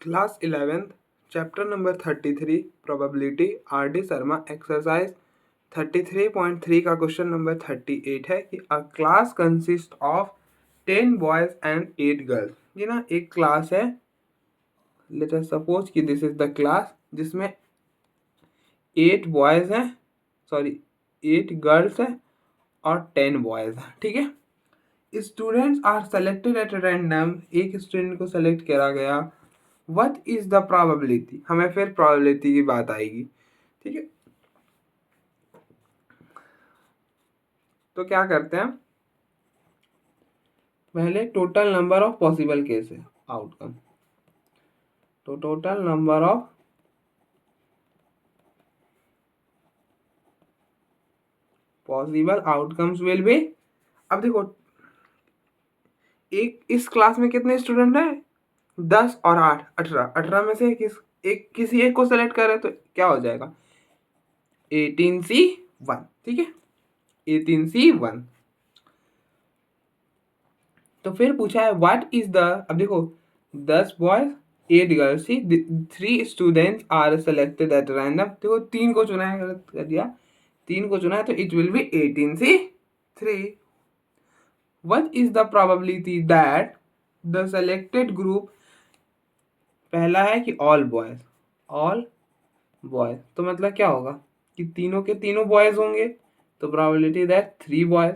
Class 11th chapter number 33 probability RD. Sharma exercise 33.3 का question number 38 है कि अ class consist of 10 boys and 8 girls. ये ना एक क्लास है, लेट अस सपोज कि दिस इज द क्लास जिसमें 8 बॉयज हैं, 8 गर्ल्स हैं और 10 बॉयज हैं। ठीक है, students are selected at random, एक स्टूडेंट को सेलेक्ट करा गया। व्हाट इज द प्रोबेबिलिटी, हमें फिर प्रोबेबिलिटी की बात आएगी। ठीक है, तो क्या करते हैं, पहले total number of possible case है आउटकम। तो total number of possible outcomes will be, अब देखो एक इस क्लास में कितने स्टूडेंट हैं, 10 और 8 18। 18 में से किसी एक को सेलेक्ट करें तो क्या हो जाएगा, 18C1। ठीक है, 18C1। तो फिर पूछा है व्हाट इज द, अब देखो 10 बॉयज 8 गर्ल्स थी, 3 students are selected at random. देखो 3 को चुना है, गलत कर दिया, 3 को चुना है तो it will B 18C3। What is the probability that the selected group, पहला है कि ऑल बॉयज, तो मतलब क्या होगा कि तीनों के तीनों बॉयज होंगे, तो प्रोबेबिलिटी दैट 3 बॉयज।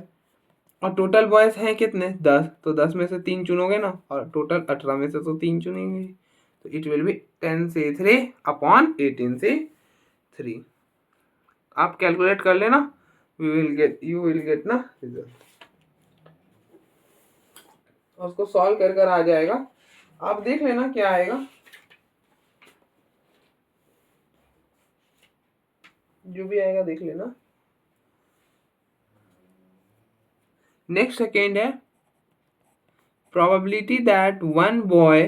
और टोटल बॉयज हैं कितने, 10, तो 10 में से 3 चुनोगे ना, और टोटल 18 में से तो 3 चुनेंगे, तो it will B 10C3 upon 18C3। आप कैलकुलेट कर लेना, यू विल गेट ना रिजल्ट, और उसको सॉल्व कर आ जाएगा। आप देख लेना क्या आएगा, जो भी आएगा देख लेना। नेक्स्ट सेकेंड है probability that 1 boy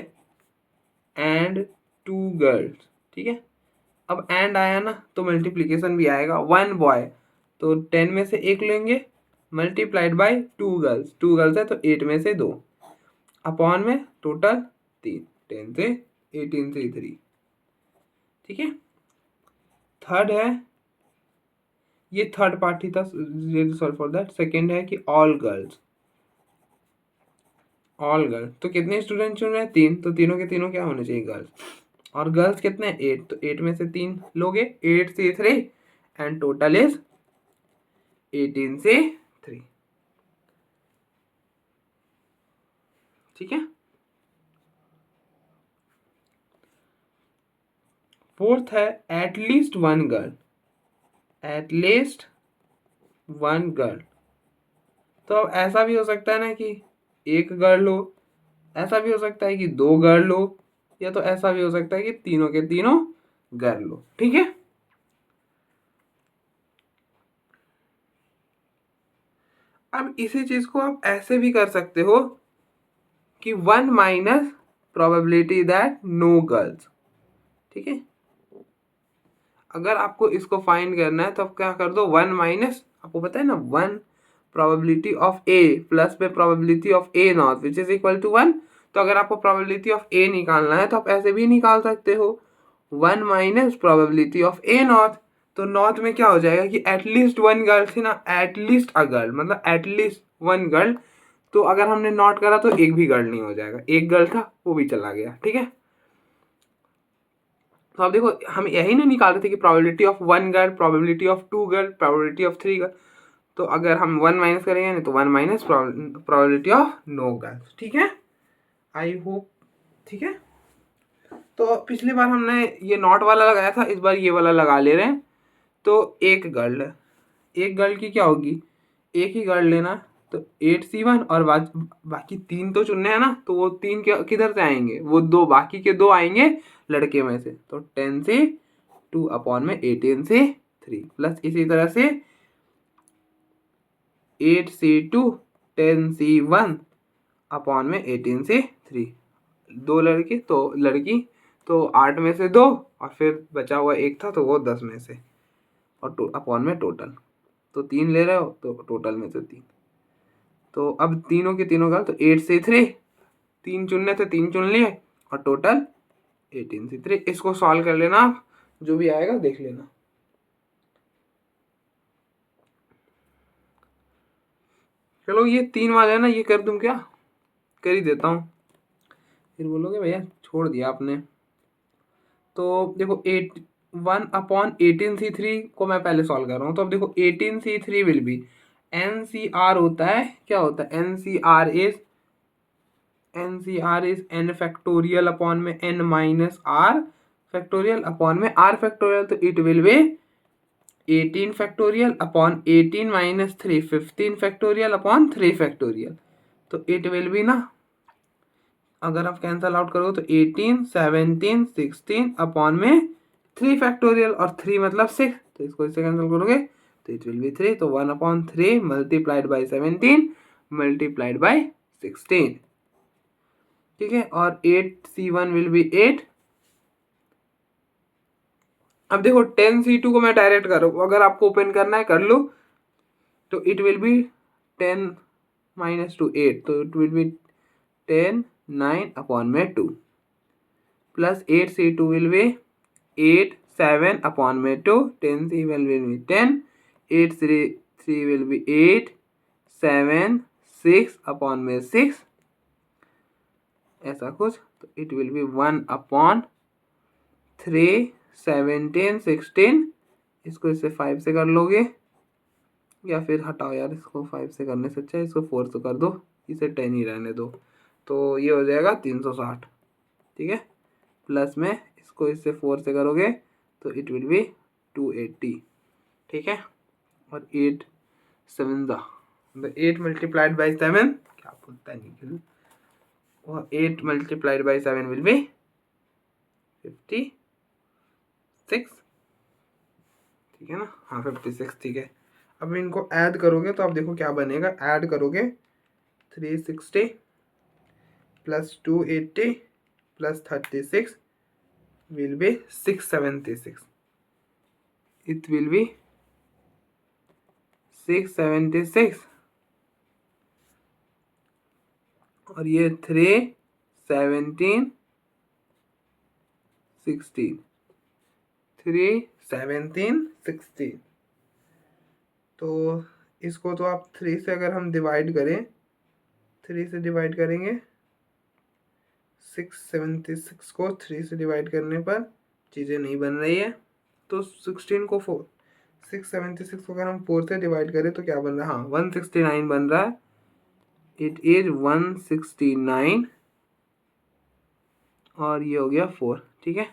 and 2 girls. ठीक है, अब एंड आया ना तो मल्टीप्लीकेशन भी आएगा। 1 बॉय तो 10 में से 1 लेंगे, मल्टीप्लाइड बाय 2 गर्ल्स, 2 गर्ल्स है तो 8 में से 2, अपॉन में टोटल 3, 10 से 18 से 3। ठीक है, थर्ड है, ये थर्ड पार्ट ही था, सॉल्व फॉर दैट। सेकेंड है कि ऑल गर्ल्स, तो कितने स्टूडेंट चुन रहे हैं, 3, तो तीनों के तीनों क्या होने चाहिए, गर्ल्स। और गर्ल्स कितने, 8, तो 8 में से 3 लोगे, 8C3 and total is 18C3। ठीक है, फोर्थ है एटलीस्ट वन गर्ल। तो अब ऐसा भी हो सकता है ना कि एक गर्ल हो, ऐसा भी हो सकता है कि 2 गर्ल हो, या तो ऐसा भी हो सकता है कि तीनों के तीनों गर्ल हो। ठीक है, अब इसी चीज को आप ऐसे भी कर सकते हो कि 1 minus probability that no girls. ठीक है, अगर आपको इसको फाइंड करना है तो आप क्या कर दो, 1 माइनस, आपको पता है ना 1 प्रोबेबिलिटी ऑफ ए प्लस में probability of A not which is equal to 1। तो अगर आपको प्रोबेबिलिटी ऑफ ए निकालना है तो आप ऐसे भी निकाल सकते हो, 1 minus probability of A not. तो नॉट में क्या हो जाएगा कि एटलीस्ट 1 गर्ल थी ना, एटलीस्ट अ गर्ल मतलब एटलीस्ट 1 गर्ल। तो अगर हमने नॉट करा तो एक भी गर्ल नहीं हो जाएगा, एक गर्ल था वो भी चला गया। ठीक है, तो आप देखो हम यही नहीं निकाल रहे थे कि probability of 1 girl, probability of 2 girl, probability of 3 girl. तो अगर हम 1 माइनस करेंगे नहीं तो 1 minus probability of no girls. ठीक है, आई होप। ठीक है, तो पिछली बार हमने ये नॉट वाला लगाया था, इस बार ये वाला लगा ले रहे हैं। तो एक गर्ल की क्या होगी, एक ही गर्ल लेना, तो 8C1 और बाकी 3 तो चुनने हैं ना, तो वो 3 किधर से आएंगे, वो 2 बाकी के 2 आएंगे लड़के में से, तो 10C2 अपॉन में 18C3 प्लस इसी तरह से 8C2 10C1 अपॉन में 18C3। 2 लड़के तो लड़की, तो 8 में से 2 और फिर बचा हुआ 1 था तो वो 10 में से, और अपॉन में टोटल, तो 3 ले रहे हो तो टोटल में से 3। तो अब तीनों के तीनों का तो 8C3, 3 चुनने थे 3 चुन लिए और टोटल 18C3 इसको सॉल्व कर लेना आप, जो भी आएगा देख लेना। चलो ये 3 वाला है ना, ये कर दूं क्या? कर ही देता हूँ, फिर बोलोगे भैया छोड़ दिया आपने। तो देखो 1/18C3 को मैं पहले सॉल्व कर रहा हूँ। तो अब देखो 18C3 विल बी, NCR होता है, क्या होता है NCR is n factorial upon में n minus r factorial upon में r फैक्टोरियल। तो it will B 18 factorial upon 18 minus 3 15 factorial upon 3 factorial. तो इट विल बी ना, अगर आप कैंसल आउट करोगे तो 18 17 16 अपॉन में 3 फैक्टोरियल, और 3 मतलब 6, तो इसको इससे कैंसिल करोगे तो इट विल बी 3। तो 1/3 मल्टीप्लाइड बाई 17 मल्टीप्लाइड बाई 16, ठीक है। और 8C1 विल बी 8। अब देखो 10C2 को मैं डायरेक्ट करूँ, अगर आपको ओपन करना है कर लो। तो इट विल बी 10 माइनस 2 8, तो इट विल बी 10 9 अपॉन में 2 plus 8C2 will be 8 7 upon में 2 10C will be 10 8 3 will be 8 7 6 upon में 6, ऐसा कुछ। तो इट विल बी 1/3 17 16, इसको इससे 5 से कर लोगे, या फिर हटाओ यार, इसको 5 से करने से अच्छा है इसको 4 से कर दो, इसे 10 ही रहने दो। तो ये हो जाएगा 360, ठीक है। प्लस में इसको इससे 4 से करोगे तो इट विल बी 280, ठीक है। और 8 7 8 मल्टीप्लाइड बाई 7 क्या बोलता है निखिल, और 8 मल्टीप्लाइड बाई 7 विल बी 56, ठीक है ना। हाँ 56, ठीक है। अब इनको ऐड करोगे तो आप देखो क्या बनेगा, ऐड करोगे 360 plus 280 plus 36 will be 676, it will be 676, और ये 3 17 16 3 17 16। तो इसको तो आप 3 से अगर हम डिवाइड करें, 3 से डिवाइड करेंगे 676 को 3 से डिवाइड करने पर चीज़ें नहीं बन रही है। तो 16 को 676 को अगर हम 4 से डिवाइड करें तो क्या बन रहा है, हाँ 169 बन रहा है। इट इज 169, और ये हो गया 4, ठीक है।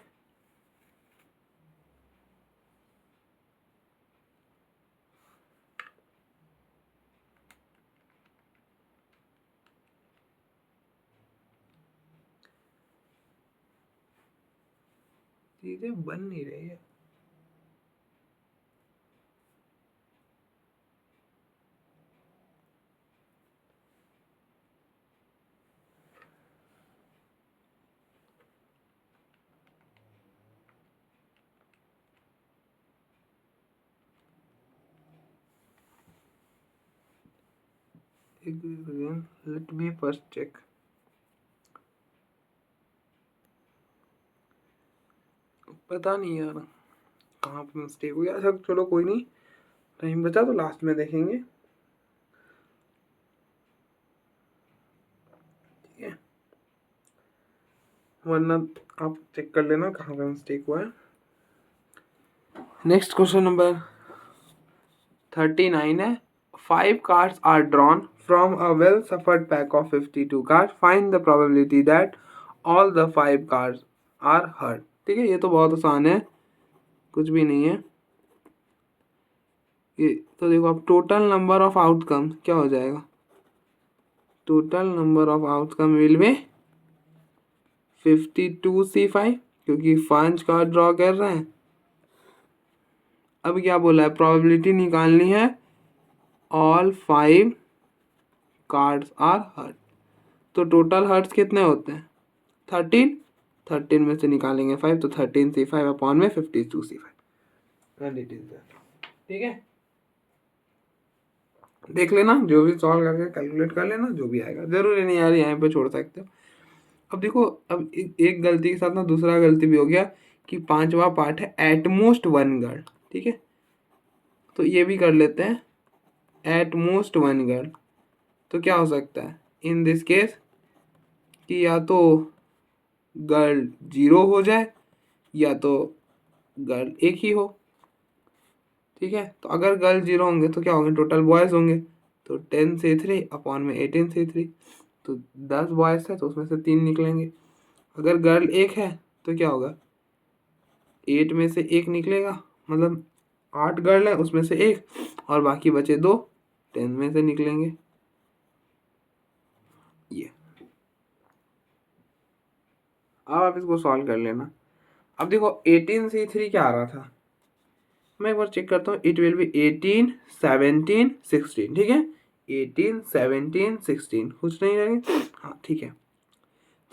चीजें बन नहीं रही है। Let me first check. पता नहीं यार कहाँ पे मिस्टेक हो गया। अच्छा चलो कोई नहीं, टाइम बचा तो लास्ट में देखेंगे, ठीक है। वरना आप चेक कर लेना कहाँ पे मिस्टेक हुआ है। नेक्स्ट क्वेश्चन नंबर 39 है, 5 cards are drawn from a well shuffled pack of 52 cards. Find the probability that all the 5 cards are hurt. ठीक है, ये तो बहुत आसान है, कुछ भी नहीं है ये। तो देखो अब टोटल नंबर ऑफ आउटकम क्या हो जाएगा, total number of outcome will be 52C5, क्योंकि 5 कार्ड ड्रॉ कर रहे हैं। अब क्या बोला है, प्रोबेबिलिटी निकालनी है ऑल 5 कार्ड्स आर हर्ट। तो टोटल हर्ट्स कितने होते हैं 13, 13 में से निकालेंगे 5, तो 13C5 अपॉन में 52C5, ठीक है। देख लेना, जो भी सॉल्व करके कैलकुलेट कर लेना, जो भी आएगा। जरूरी नहीं यार यहाँ पे छोड़ सकते हो। अब देखो, अब एक गलती के साथ ना दूसरा गलती भी हो गया कि पांचवा पार्ट है एट मोस्ट वन गर्ल, ठीक है, तो ये भी कर लेते हैं एट मोस्ट वन गर्ल। तो क्या हो सकता है इन दिस केस कि या तो गर्ल 0 हो जाए या तो गर्ल एक ही हो, ठीक है। तो अगर गर्ल 0 होंगे तो क्या होंगे, टोटल बॉयज़ होंगे, तो 10 से 3 अपॉन में 18 से 3, तो 10 बॉयज़ है तो उसमें से 3 निकलेंगे। अगर गर्ल एक है तो क्या होगा, 8 में से एक निकलेगा, मतलब 8 गर्ल है उसमें से एक और बाकी बचे 2, 10 में से निकलेंगे। ये अब आप इसको सॉल्व कर लेना। अब देखो 18 से 3 क्या आ रहा था, मैं एक बार चेक करता हूँ। इट विल बी 18 17 16, ठीक है, 18 17 16 कुछ नहीं रहेंगे, हाँ ठीक है।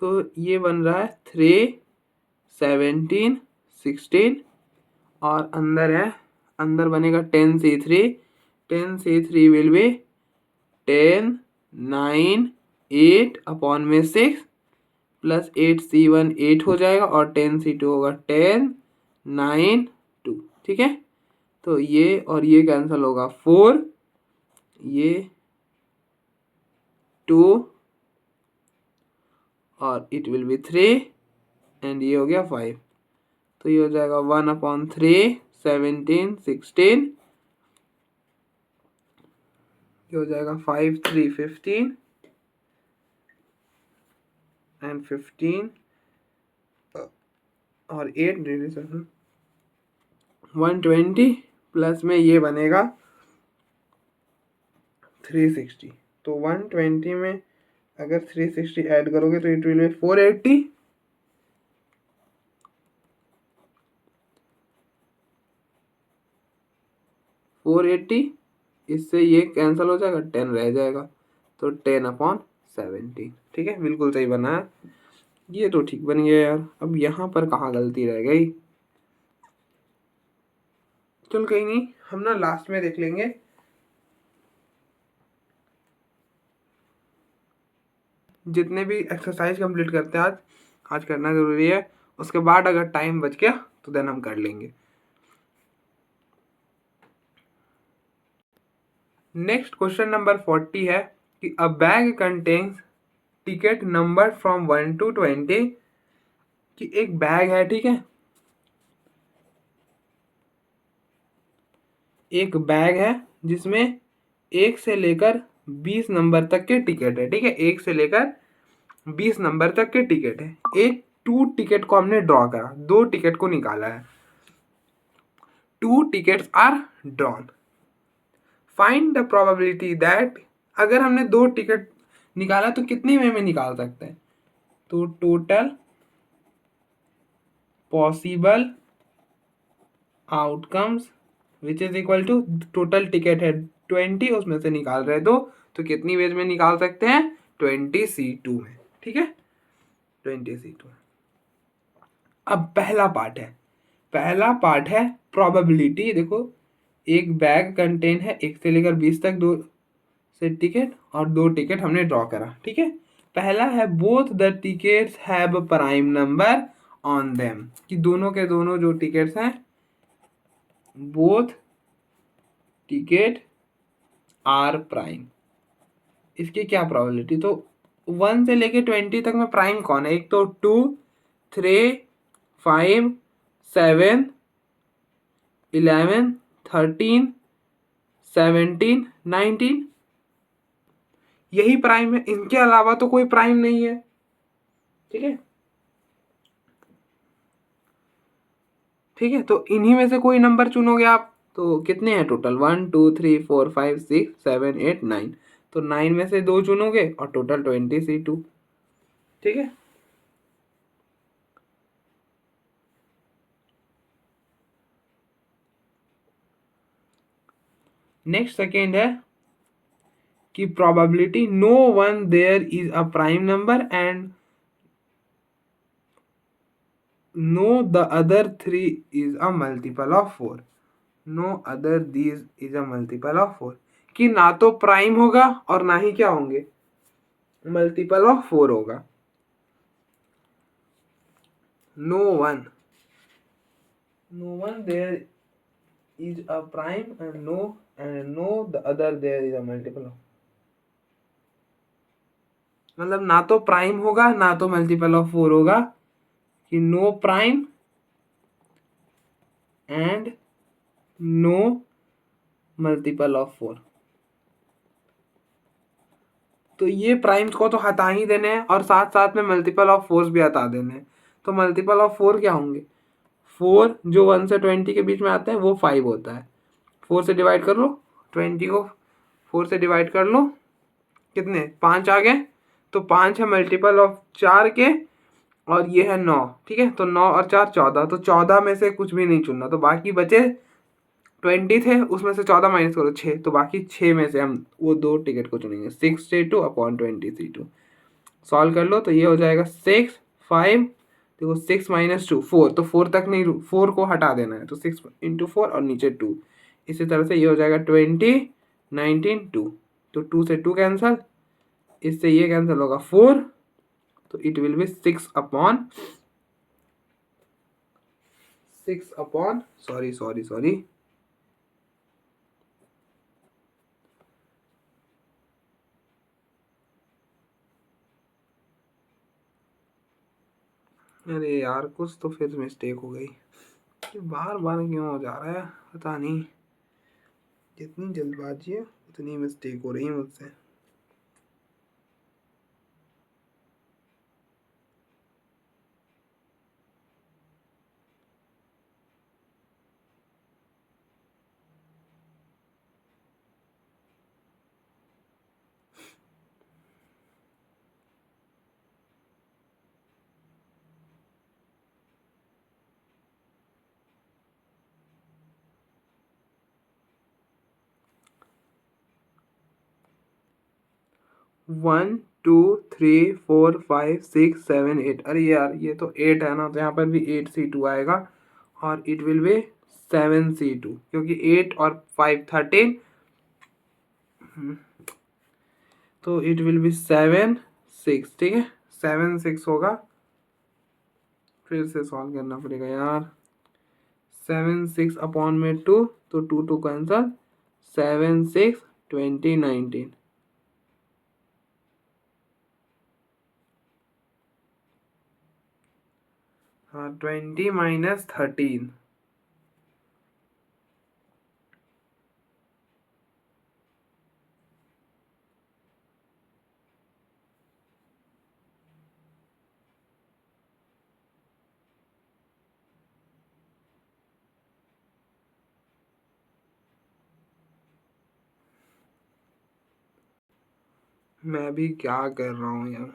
तो ये बन रहा है 3 17 16 और अंदर है, अंदर बनेगा 10 से 3, 10 से 3 विल बी 10 9 8 अपॉन में 6 प्लस 8 C1 8 हो जाएगा और 10 C2 होगा 10 9 2, ठीक है। तो ये और ये कैंसिल होगा 4, ये 2 और इट विल बी 3 एंड ये हो गया 5, तो ये हो जाएगा 1/3 17 16, ये हो जाएगा 5 3 15 एंड 15 और 8 120 प्लस में ये बनेगा 360, तो 120 में अगर 360 ऐड करोगे तो इट विल बी 480, 480, इससे ये कैंसिल हो जाएगा, 10 रह जाएगा, तो 10/17, ठीक है, बिल्कुल सही बना है। ये तो ठीक बन गया यार। अब यहाँ पर कहाँ गलती रह गई, चल कहीं नहीं, हम ना लास्ट में देख लेंगे। जितने भी एक्सरसाइज कंप्लीट करते हैं आज, आज करना ज़रूरी है, उसके बाद अगर टाइम बच गया तो देन हम कर लेंगे। नेक्स्ट क्वेश्चन नंबर 40 है कि अ bag contains ticket number from 1 to 20, कि एक बैग है, ठीक है, एक बैग है जिसमें 1 से लेकर 20 नंबर तक के टिकट है, ठीक है, 1 से लेकर 20 नंबर तक के टिकट है। एक 2 टिकट को हमने ड्रॉ करा, 2 टिकट को निकाला है, 2 tickets are drawn, find the probability that, अगर हमने 2 टिकट निकाला तो कितनी वे में निकाल सकते हैं, तो total possible outcomes which is equal to, total ticket है 20, उसमें से निकाल रहे 2, तो कितनी वेज में निकाल सकते हैं, 20C2 में, ठीक है, 20C2। अब पहला पार्ट है, पहला पार्ट है प्रोबेबिलिटी। देखो एक बैग कंटेन है 1 से लेकर 20 तक 2 से टिकट और 2 टिकट हमने ड्रॉ करा, ठीक है। पहला है both the tickets have prime number on them, कि दोनों के दोनों जो टिकट्स हैं, बोथ टिकट आर प्राइम, इसकी क्या प्रोबेबिलिटी, तो 1 से लेके 20 तक में प्राइम कौन है, एक तो 2 3 5 7 11 13 17 19, यही प्राइम है, इनके अलावा तो कोई प्राइम नहीं है, ठीक है, ठीक है। तो इन्हीं में से कोई नंबर चुनोगे आप, तो कितने हैं टोटल, 1 2 3 4 5 6 7 8 9, तो 9 में से 2 चुनोगे और टोटल 20C2, ठीक है। नेक्स्ट सेकेंड है कि probability no one there is a prime number and no the other 3 is a multiple of 4, no other these is a multiple of 4, कि ना तो प्राइम होगा और ना ही क्या होंगे, मल्टीपल ऑफ 4 होगा। No one there is a prime and no the other there is a multiple of, मतलब ना तो प्राइम होगा ना तो मल्टीपल ऑफ 4 होगा, कि no prime and no multiple of 4। तो ये प्राइम्स को तो हटा ही देने हैं और साथ साथ में मल्टीपल ऑफ 4 भी हटा देने हैं। तो मल्टीपल ऑफ 4 क्या होंगे? 4 जो 1 से 20 के बीच में आते हैं वो 5 होता है। 4 से डिवाइड कर लो, 20 को 4 से डिवाइड कर लो, कितने 5 आ गए। तो 5 है मल्टीपल ऑफ 4 के, और ये है 9। ठीक है, तो 9 और 4 14, तो 14 में से कुछ भी नहीं चुनना, तो बाकी बचे 20 थे, उसमें से 14 माइनस करो 6, तो बाकी 6 में से हम वो 2 टिकट को चुनेंगे। 6 अपॉन 20 सॉल्व कर लो तो ये हो जाएगा 6 5, देखो 6 माइनस 2 4, तो 4 तक नहीं, 4 को हटा देना है, तो 6 इंटू 4 और नीचे 2। इसी तरह से ये हो जाएगा 20 19 2, तो 2 से 2 कैंसिल, इससे ये कैंसिल होगा 4, तो it will be 6 upon sorry अरे यार कुछ तो फिर मिस्टेक हो गई, बार बार क्यों हो जा रहा है पता नहीं, जितनी जल्दबाजी है उतनी मिस्टेक हो रही है मुझसे। One two three four five six seven eight, अरे यार ये तो 8 है ना, तो यहाँ पर भी 8C2 आएगा, और इट विल बी 7C2, क्योंकि 8 और 5 13, तो इट विल बी 7 6। ठीक है, 7 6 होगा, फिर से सॉल्व करना पड़ेगा यार। 7 6 अपॉन में 2, तो 2 2 कैंसल, 7 6 20 19, हाँ 20 माइनस 13, मैं भी क्या कर रहा हूँ यार।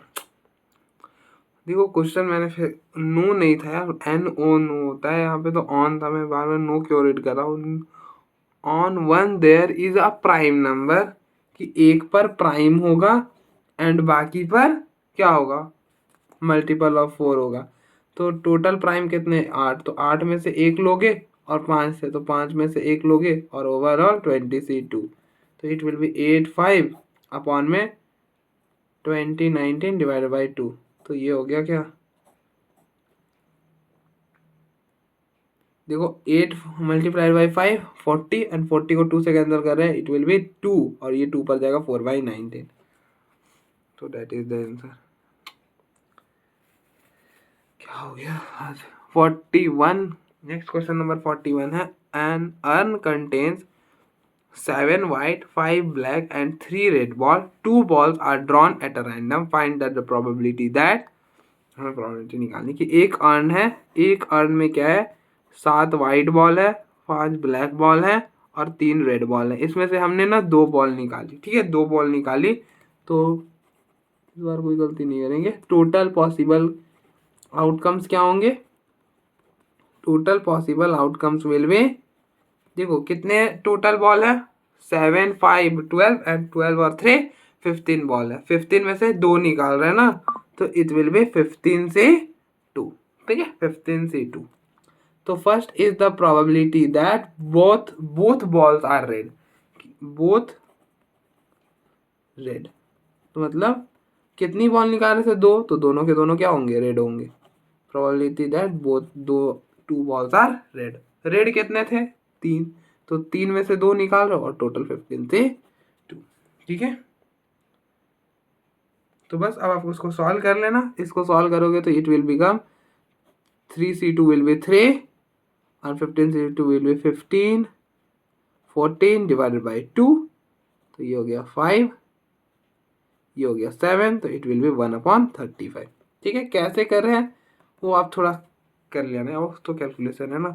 देखो क्वेश्चन मैंने फिर नो नहीं था यार, NO होता है, यहाँ पे तो ऑन था, मैं बार बार नो क्यों रीड कर रहा हूँ। On one there is a prime number, कि एक पर प्राइम होगा एंड बाकी पर क्या होगा, मल्टीपल ऑफ 4 होगा। तो टोटल प्राइम कितने 8, तो 8 में से एक लोगे, और 5 से तो 5 में से एक लोगे, और ओवरऑल 20C2, तो इट विल बी 8 5 अपॉन में 20 19 डिवाइडेड बाई 2, तो ये हो गया क्या, देखो 8 मल्टीप्लाइड बाई 5 40, एंड 40 को 2 से कैंसिल कर रहे हैं, इट विल बी 2, और ये 2 पर जाएगा 4/19, तो दैट इज द आंसर। क्या हो गया आज 41। नेक्स्ट क्वेश्चन नंबर 41 है, N earn contains 7 white 5 black and 3 red ball, 2 balls are drawn at a random, find that the probability that, हमें प्रोबेबिलिटी निकालनी कि एक अर्न है, एक अर्न में क्या है, 7 वाइट बॉल है, 5 ब्लैक बॉल है और 3 रेड बॉल है। इसमें से हमने ना 2 बॉल निकाली, ठीक है 2 बॉल निकाली, तो इस बार कोई गलती नहीं करेंगे। टोटल पॉसिबल आउटकम्स क्या होंगे, total possible outcomes will be, देखो कितने टोटल बॉल है, 7 5 12 एंड 12 और 3 15 बॉल है, 15 में से 2 निकाल रहे हैं ना, तो इट विल बी 15 से 2। ठीक है 15 से 2। तो first is the probability that both balls are red, both red, तो मतलब कितनी बॉल निकालने से 2, तो दोनों के दोनों क्या होंगे, रेड होंगे। Probability that both two balls are red. Red कितने थे? 3, तो 3 में से 2 निकाल रहे हो और टोटल 15 थे 2। ठीक है, तो बस अब आप उसको सॉल्व कर लेना। इसको सॉल्व करोगे तो it will become 3c2 will be 3 और 15c2 will be 15, 14 divided by 2, तो ये हो गया 5, ये हो गया 7, तो इट विल बी 1/35। ठीक है, कैसे कर रहे हैं वो आप थोड़ा कर लेना, वो तो कैलकुलेशन है ना।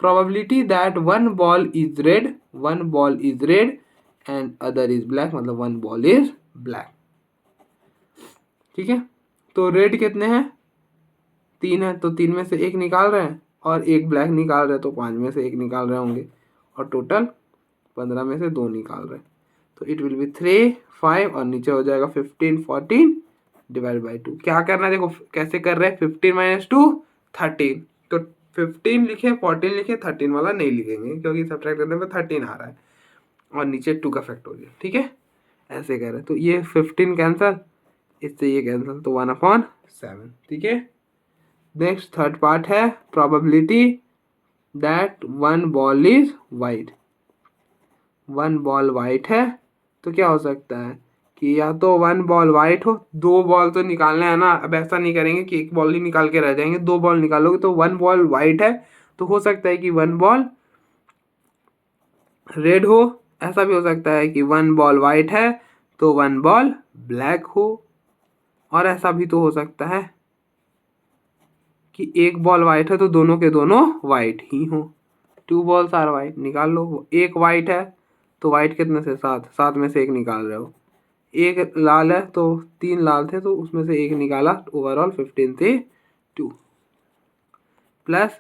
Probability that one ball is red and other is black, मतलब वन बॉल इज ब्लैक। ठीक है, तो रेड कितने हैं? 3 है, तो 3 में से 1 निकाल रहे हैं और 1 ब्लैक निकाल रहे हैं, तो 5 में से 1 निकाल रहे होंगे और टोटल 15 में से 2 निकाल रहे हैं, तो इट विल बी 3, 5 और नीचे हो जाएगा 15, 14 डिवाइड बाई 2। क्या करना है देखो कैसे कर रहे हैं, 15 माइनस 2 13, तो 15 लिखे 14 लिखे, 13 वाला नहीं लिखेंगे क्योंकि सब्ट्रैक्ट करने पे 13 आ रहा है और नीचे 2 का फैक्टोरियल। ठीक है, ऐसे कर रहे हैं, तो ये 15 कैंसल, इससे ये कैंसल, तो 1/7। ठीक है, नेक्स्ट थर्ड पार्ट है probability that one ball is white. One ball white है तो क्या हो सकता है कि या तो वन बॉल वाइट हो, 2 बॉल तो निकालना है ना। अब ऐसा नहीं करेंगे कि 1 बॉल ही निकाल के रह जाएंगे, 2 बॉल निकालोगे, तो 1 बॉल वाइट है तो हो सकता है कि 1 बॉल रेड हो। ऐसा भी हो सकता है कि 1 बॉल वाइट है तो 1 बॉल ब्लैक हो, और ऐसा भी तो हो सकता है कि 1 बॉल वाइट है तो दोनों के दोनों वाइट ही हो। 2 बॉल्स आर वाइट, निकाल लो। 1 वाइट है तो वाइट कितने से 7, 7 में से 1 निकाल रहे हो। 1 लाल है तो 3 लाल थे तो उसमें से 1 निकाला, ओवरऑल 15 थे 2, प्लस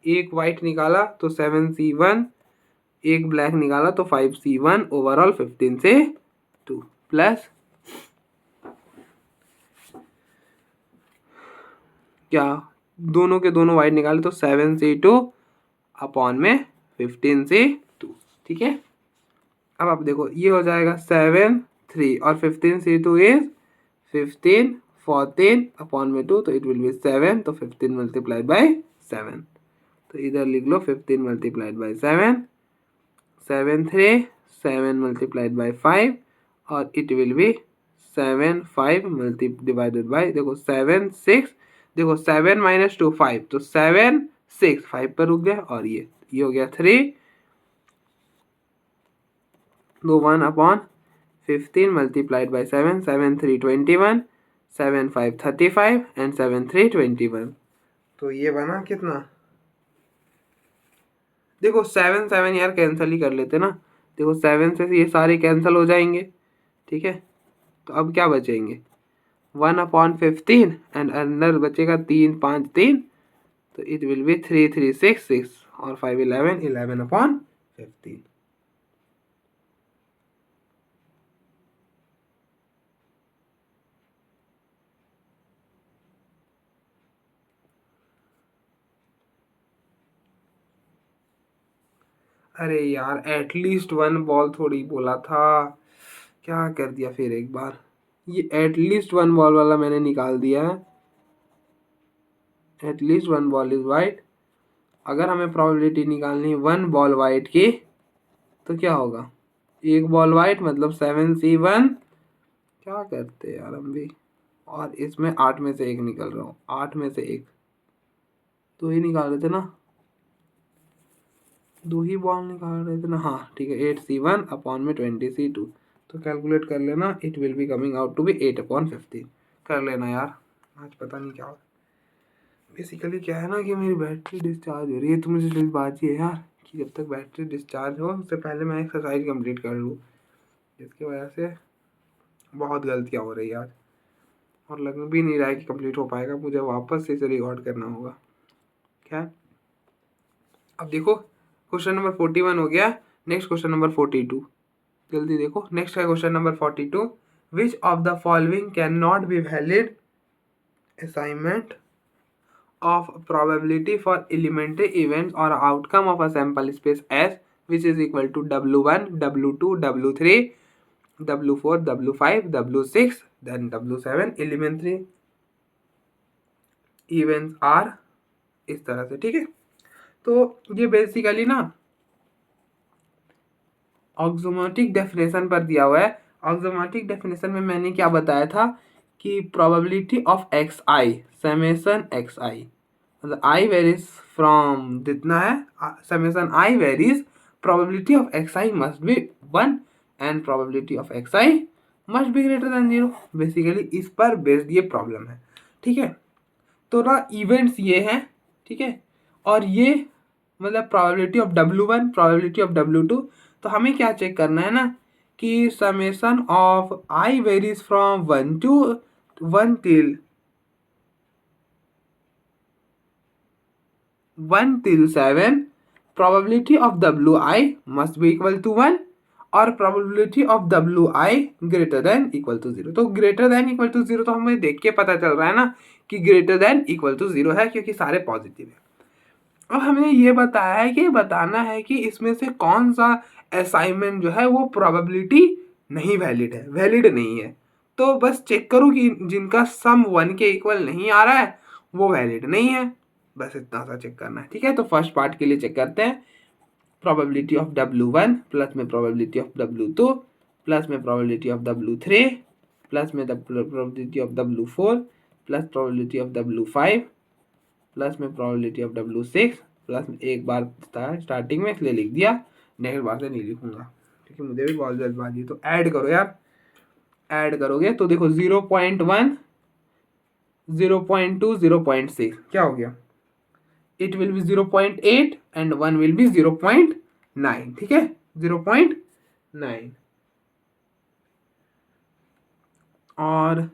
1 वाइट निकाला तो 7c1, 1 ब्लैक निकाला तो 5c1, ओवरऑल 15 से 2, प्लस क्या दोनों के दोनों वाइट निकाले तो 7c2 अपॉन में 15 से 2। ठीक है, अब आप देखो ये हो जाएगा 7, 3 और 15c2 इज 15, 14 अपॉन में 2, तो इट विल बी 7, तो 15 मल्टीप्लाइड बाई 7, तो इधर लिख लो 15 मल्टीप्लाइड बाई 7, 7 3, 7 मल्टीप्लाइड बाई 5 और it will B 7 5 multi divided by, देखो 7 6, देखो 7 माइनस 2 5, तो 7 6 5 पर रुक गया, और ये हो गया 3, तो 1/15 मल्टीप्लाइड बाई 7, 7 3 21, 7 5 35 एंड 7 3 21, तो ये बना कितना, देखो 7 7 यार कैंसिल ही कर लेते ना, देखो 7 से ये सारे कैंसिल हो जाएंगे। ठीक है, तो अब क्या बचेंगे 1/15 एंड अंदर बचेगा 3 5 3, तो इट विल बी 3 3 6 6 और 5 11 11/15। अरे यार एटलीस्ट 1 बॉल थोड़ी बोला था, क्या कर दिया फिर एक बार, ये एटलीस्ट 1 बॉल वाला मैंने निकाल दिया है। एटलीस्ट 1 बॉल इज वाइट, अगर हमें प्रोबेबिलिटी निकालनी 1 बॉल वाइट की तो क्या होगा, 1 बॉल वाइट मतलब 7c1, क्या करते यार हम भी, और इसमें 8 में से 1 निकल रहा हूँ, 8 में से 1 तो ही निकाल रहे थे ना, 2 ही बॉल निकाल रहे थे ना, हाँ ठीक है, 8c1 अपॉन में 20c2, तो कैलकुलेट कर लेना, it will be coming out to be 8/15। कर लेना यार, आज पता नहीं क्या हो, बेसिकली क्या है ना कि मेरी बैटरी डिस्चार्ज हो रही है, तो मुझे जल्दबाजी है यार कि जब तक बैटरी डिस्चार्ज हो उससे पहले मैं एक्सरसाइज कंप्लीट कर लूँ, जिसकी वजह से बहुत गलतियाँ हो रही है आज, और लग भी नहीं रहा है कि कंप्लीट हो पाएगा, मुझे वापस से इसे रिकॉर्ड करना होगा। क्या अब देखो क्वेश्चन नंबर 41 हो गया, नेक्स्ट क्वेश्चन नंबर 42, जल्दी देखो। नेक्स्ट है question number 42, which of the following can not be valid assignment of probability for elementary events or outcome of a sample space S, which is equal to W1, W2, W3, W4, W5, W6, then W7 elementary events are, इस तरह से, ठीक है। तो ये basically ना ऑक्सोमेटिक definition पर दिया हुआ है। ऑक्सोमेटिक डेफिनेशन में मैंने क्या बताया था कि probability of x i summation x i, मतलब आई वेरीज फ्रॉम जितना है summation i varies, probability of x i must be 1 and probability of x i must be greater than 0। Basically इस पर बेस्ड ये प्रॉब्लम है, ठीक है। तो ना इवेंट्स ये हैं, ठीक है, और ये मतलब probability of W1 probability of W2। तो हमें क्या चेक करना है ना कि summation of I varies from 1 to 1 till 7, probability of Wi must be equal to 1 और probability of Wi greater than equal to 0। तो greater than equal to 0 तो हमें देख के पता चल रहा है ना कि greater than equal to 0 है, क्योंकि सारे पॉजिटिव है। अब हमें ये बताना है कि इसमें से कौन सा असाइनमेंट जो है वो प्रोबेबिलिटी नहीं वैलिड है, वैलिड नहीं है। तो बस चेक करो कि जिनका सम 1 के इक्वल नहीं आ रहा है वो वैलिड नहीं है, बस इतना सा चेक करना है, ठीक है। तो फर्स्ट पार्ट के लिए चेक करते हैं, प्रोबेबिलिटी ऑफ W1 प्लस में प्रोबेबिलिटी ऑफ W2 प्लस में प्रोबेबिलिटी ऑफ W3 प्लस में probability of W4 plus probability of W5 plus में प्रोबेबिलिटी ऑफ W6 प्लस में, एक बार था स्टार्टिंग में इसलिए लिख दिया, नेक्स्ट बार से नहीं लिखूंगा क्योंकि मुझे भी बहुत जल्दबाजी। तो ऐड करो यार, ऐड करोगे तो देखो 0.1 0.2 0.6 क्या हो गया, it will B 0.8 and 1 will be 0.9, ठीक है 0.9। और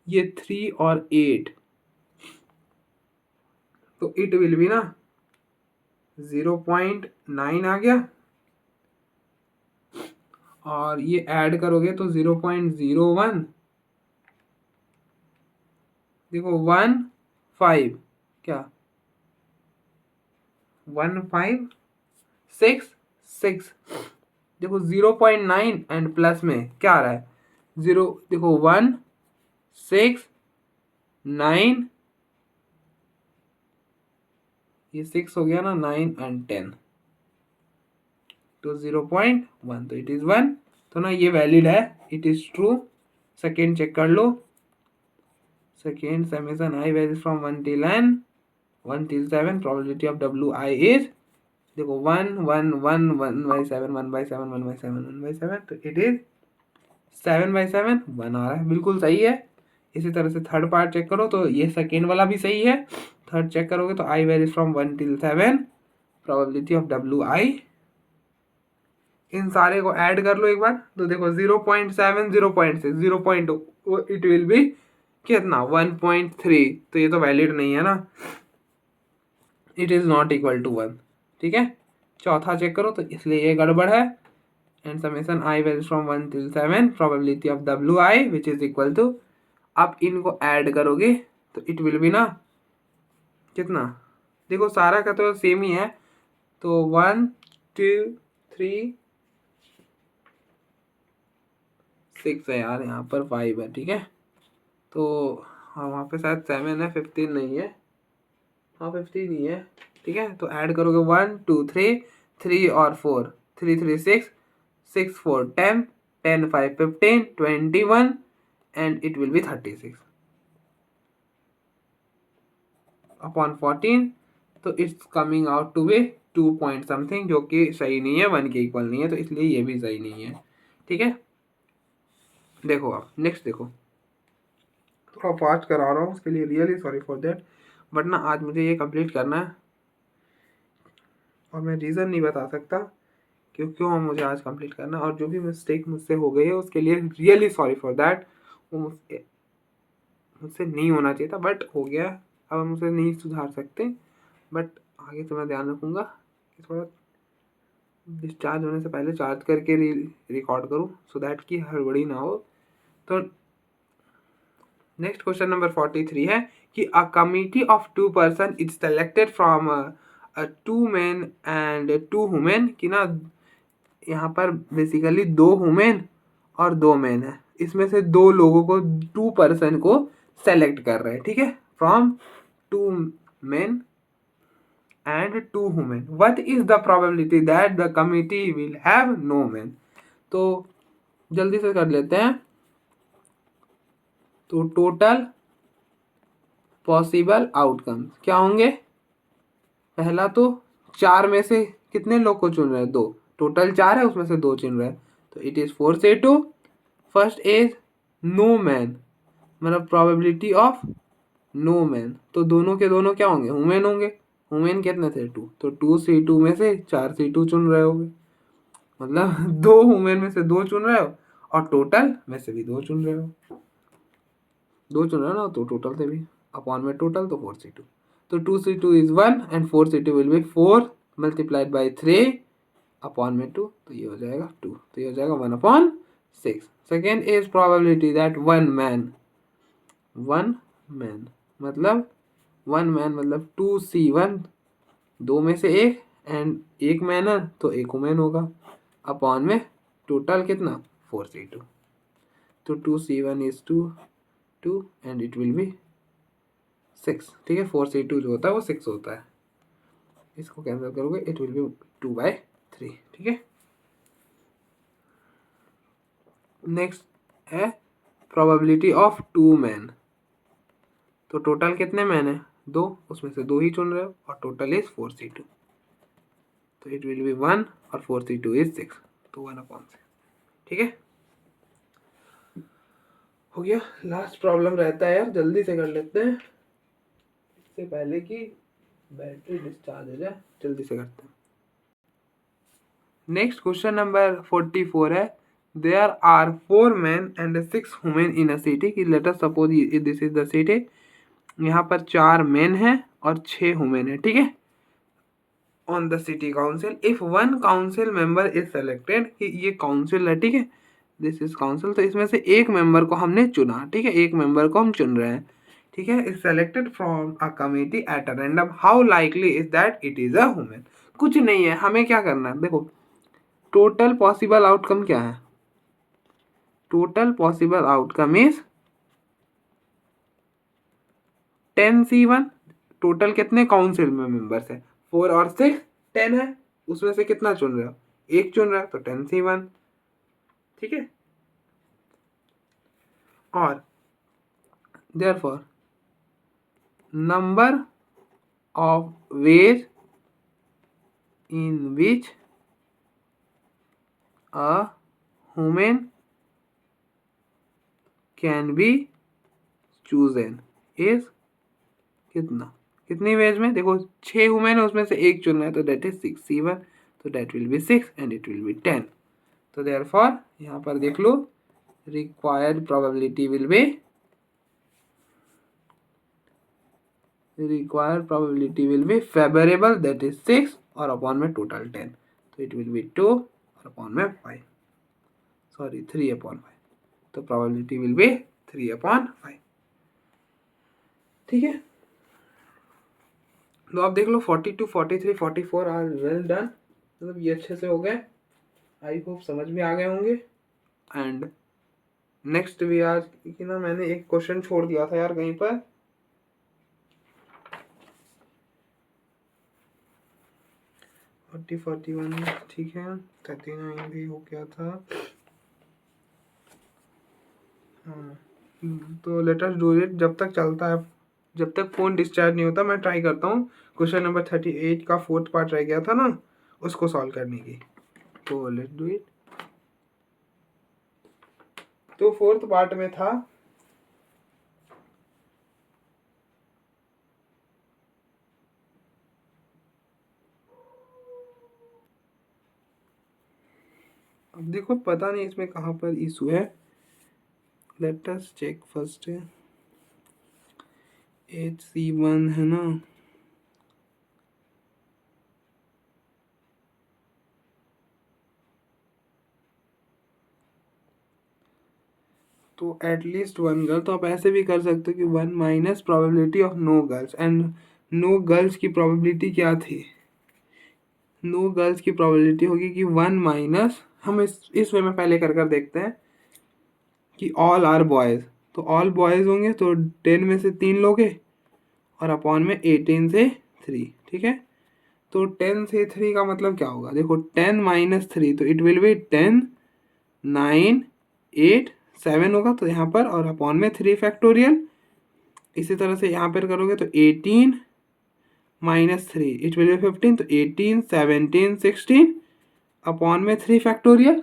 ये 3 और 8 तो इट विल बी ना 0.9 आ गया, और ये ऐड करोगे तो 0.01, देखो 1 5 क्या 1 5 6 6, देखो 0.9 एंड प्लस में क्या आ रहा है 0, देखो 1 6 9, ये 6 हो गया ना, 9 एंड 10 तो 0.1, तो इट इज 1। तो ना ये वैलिड है, it is true. Second check कर लो, second summation i varies from 1 till n 1 till 7, probability of Wi is देखो 1 1 1 1/7 1/7 1/7 1/7, तो इट इज 7/7 1 आ रहा है, बिल्कुल सही है। इसी तरह से थर्ड पार्ट चेक करो तो ये सेकेंड वाला भी सही है। थर्ड चेक करोगे तो i varies from 1 till 7, probability of Wi, इन सारे को ऐड कर लो एक बार तो देखो 0.7 0.6 0.2 इट विल बी कितना 1.3, तो ये तो वैलिड नहीं है ना, it is not equal to 1, ठीक है। चौथा चेक करो तो इसलिए ये गड़बड़ है, and summation i varies from 1 till 7, probability of Wi which is equal to, आप इनको ऐड करोगे तो इट विल बी ना कितना, देखो सारा का तो सेम ही है, तो 1 2 3 6 है यार, यहाँ पर 5 है, ठीक है। तो हाँ वहाँ पे शायद 7 है, 15 नहीं है, हाँ 15 ही है, ठीक है। तो ऐड करोगे 1 2 3 3 और 4 3 3 6 6 4 10 10 5 15 21 and it will be 36 upon 14, तो it's coming out to be 2 point something, जो कि सही नहीं है, 1 के इक्वल नहीं है, तो इसलिए ये भी सही नहीं है, ठीक है। देखो आप नेक्स्ट देखो, थोड़ा फास्ट करा रहा हूँ उसके लिए really sorry for that, but ना आज मुझे ये कंप्लीट करना है और मैं रीज़न नहीं बता सकता क्यों मुझे आज कंप्लीट करना है, और जो भी मिस्टेक मुझसे हो गई है उसके लिए रियली सॉरी फॉर दैट, वो मुझसे नहीं होना चाहिए था बट हो गया, अब हम उसे नहीं सुधार सकते, बट आगे तो मैं ध्यान रखूँगा कि थोड़ा डिस्चार्ज होने से पहले चार्ज करके रिकॉर्ड करूँ सो दैट कि हड़बड़ी ना हो। तो नेक्स्ट क्वेश्चन नंबर 43 है कि a committee of 2 person is selected from 2 main and 2 women, कि ना यहाँ पर बेसिकली 2 वुमेन और 2 मेन है, इसमें से 2 लोगों को 2 पर्सन को सेलेक्ट कर रहे हैं, ठीक है। from 2 men and 2 women. What is the probability that the committee will have no men? तो जल्दी से कर लेते हैं. तो टोटल पॉसिबल आउटकम्स क्या होंगे? पहला तो 4 में से कितने लोग को चुन रहे हैं? 2. टोटल 4 है, उसमें से 2 चुन रहे हैं, तो इट इज 4 से 2. फर्स्ट इज नो मैन, मतलब प्रोबेबिलिटी ऑफ नो मैन, तो दोनों के दोनों क्या होंगे? वुमेन होंगे. वुमेन कितने थे? 2, तो 2 में से 4 चुन रहे होंगे, मतलब 2 वुमेन में से 2 चुन रहे हो और टोटल में से भी 2 चुन रहे हो. 2 चुन रहे हो ना, तो टोटल से भी अपॉन में टोटल, तो 4 तो 2 is 1 and 4 will be 4 multiplied by 3 upon में 2, तो ये हो जाएगा 2, तो ये हो जाएगा 1/6. Second is probability that one man मतलब 2C1, 2 में से 1 एंड 1 मैन है तो 1 वुमेन होगा, अपॉन में टोटल कितना? 4C2. तो 2C1 is 2 and it will be 6. ठीक है, 4C2 जो होता है वो 6 होता है. इसको कैंसिल करोगे इट विल बी 2/3. ठीक है. नेक्स्ट है प्रोबेबिलिटी ऑफ 2 मैन. तो टोटल कितने मैन है? 2, उसमें से 2 ही चुन रहे हो और टोटल इज 4C2, तो इट विल बी 1 और 4C2 इज 6, तो 1/6. ठीक है, हो गया. लास्ट प्रॉब्लम रहता है यार, जल्दी से कर लेते हैं इससे पहले कि बैटरी डिस्चार्ज हो जाए. जल्दी से करते हैं. नेक्स्ट क्वेश्चन नंबर 44 है. There are 4 men and 6 women in a city. कि let us suppose this is the city. यहाँ पर 4 मेन हैं और 6 वुमेन है. ठीक है, on the city council. If one council member is selected, कि ये काउंसिल है, ठीक है, दिस इज काउंसिल, तो इसमें से एक मेंबर को हमने चुना. ठीक है, एक मेंबर को हम चुन रहे हैं. ठीक है, is selected from a committee at a random. How likely is that it is a women? कुछ नहीं है, हमें क्या करना है? देखो, टोटल पॉसिबल आउटकम क्या है? Total possible outcome is 10C1. Total कितने काउंसिल में मेंबर्स है? 4 और 6 10 है, उसमें से कितना चुन रहे हो? 1 चुन रहा है, तो 10C1. ठीक है, और therefore number of ways in which a women can be chosen is कितना? कितनी वेज में? देखो 6 वुमेन है, उसमें से 1 चुनना है, तो दैट इज 6C1, तो that will be 6 and it will be 10. तो देयरफॉर यहाँ पर देख लो, required probability will be favourable, that is 6 और अपॉन में टोटल 10, तो इट विल बी 2 और अपॉन में 5, सॉरी 3/5, तो प्रोबेबिलिटी विल बी 3/5. ठीक है, तो आप देख लो 42, 43, 44 आर वेल डन, मतलब ये अच्छे से हो गए. आई होप समझ में आ गए होंगे. एंड नेक्स्ट भी आज कि ना, मैंने एक क्वेश्चन छोड़ दिया था यार कहीं पर. 41 ठीक है, 39 भी हो गया था. हाँ, तो लेट अस डू इट. जब तक चलता है, जब तक फोन डिस्चार्ज नहीं होता, मैं ट्राई करता हूँ. क्वेश्चन नंबर 38 का 4th पार्ट रह गया था ना, उसको सॉल्व करने की. तो लेट्स डू इट. तो 4th पार्ट में था, अब देखो पता नहीं इसमें कहाँ पर इशू है. Let us check first. 8C1 है ना, तो एटलीस्ट 1 गर्ल. तो आप ऐसे भी कर सकते हो कि 1 minus probability of no girls. And no girls की प्रोबेबिलिटी क्या थी? नो गर्ल्स की प्रोबेबिलिटी होगी कि 1 माइनस, हम इस वे में पहले कर देखते हैं कि ऑल आर बॉयज़. तो ऑल बॉयज़ होंगे तो 10 में से 3 लोगे, और अपॉन में 18 से 3, ठीक है। तो 10 से 3 का मतलब क्या होगा, देखो 10 माइनस 3, तो इट विल बी 10, 9, 8, 7 होगा तो यहाँ पर, और अपॉन में 3 फैक्टोरियल। इसी तरह से यहाँ पर करोगे तो 18 माइनस 3 इट विल बी 15, तो 18, 17, 16 अपॉन में 3 फैक्टोरियल,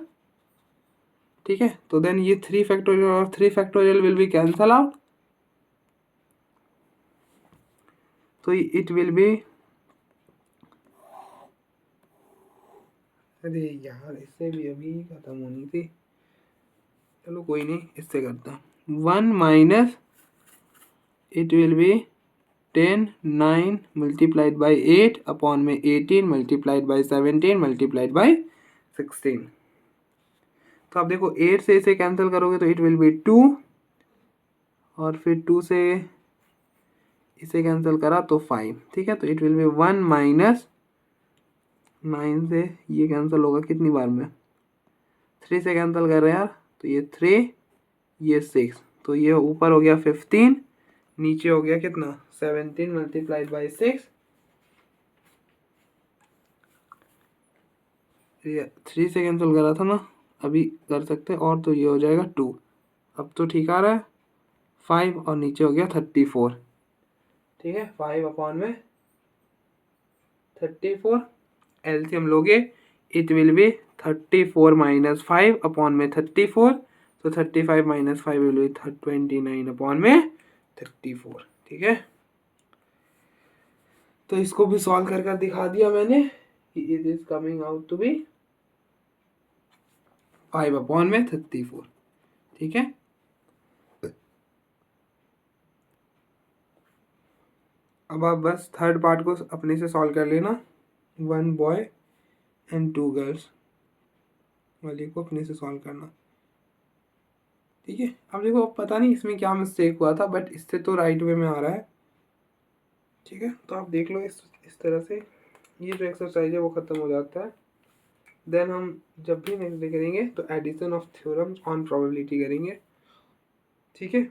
ठीक है। तो देन ये 3 फैक्टोरियल और 3 factorial will be cancel out, तो इट विल बी, अरे यार इससे भी अभी खत्म होनी थी, चलो कोई नहीं, इससे करता हूँ। 1 minus it will be 10, 9 multiplied by 8 upon में 18 मल्टीप्लाइड बाई 17 मल्टीप्लाइड बाई 16। तो आप देखो 8 से इसे कैंसिल करोगे तो इट विल बी 2, और फिर 2 से इसे कैंसिल करा तो 5, ठीक है। तो इट विल बी 1 माइनस 9 से ये कैंसिल होगा कितनी बार में, 3 से कैंसिल कर रहे हैं यार, तो ये 3, ये 6, तो ये ऊपर हो गया 15, नीचे हो गया कितना 17 मल्टीप्लाइड बाई 6, ये 3 से कैंसिल करा था ना, अभी कर सकते हैं, और तो ये हो जाएगा 2, अब तो ठीक आ रहा है 5, और नीचे हो गया 34, ठीक है। 5 अपॉन में 34 एलसीएम लोगे, it will B 34 minus 5 upon में 34, तो 35 माइनस 5 विल बी 29 अपॉन में 34, ठीक है। तो इसको भी सॉल्व कर कर दिखा दिया मैंने कि it is coming out to be 5 upon में 34, ठीक है। अब आप बस थर्ड पार्ट को अपने से सॉल्व कर लेना, 1 बॉय एंड 2 गर्ल्स वाले को अपने से सॉल्व करना, ठीक है। अब देखो, अब पता नहीं इसमें क्या मिस्टेक हुआ था, बट इससे तो राइट वे में आ रहा है, ठीक है। तो आप देख लो इस तरह से ये जो एक्सरसाइज है वो ख़त्म हो जाता है। देन हम जब भी नेक्स्ट डे करेंगे तो addition of theorems on probability करेंगे, ठीक है।